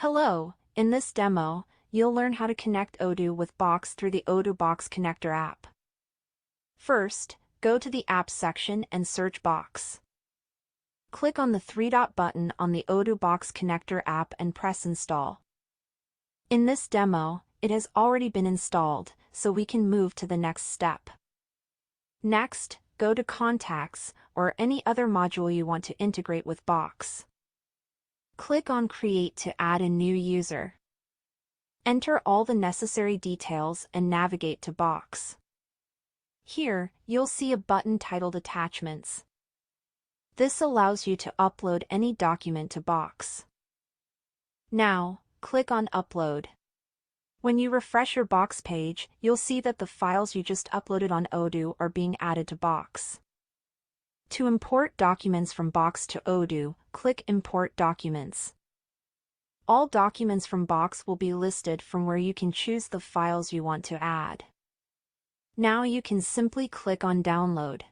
Hello, in this demo, you'll learn how to connect Odoo with Box through the Odoo Box Connector app. First, go to the Apps section and search Box. Click on the three-dot button on the Odoo Box Connector app and press Install. In this demo, it has already been installed, so we can move to the next step. Next, go to Contacts or any other module you want to integrate with Box. Click on Create to add a new user. Enter all the necessary details and navigate to Box. Here, you'll see a button titled Attachments. This allows you to upload any document to Box. Now, click on Upload. When you refresh your Box page, you'll see that the files you just uploaded on Odoo are being added to Box. To import documents from Box to Odoo, click Import Documents. All documents from Box will be listed from where you can choose the files you want to add. Now you can simply click on Download.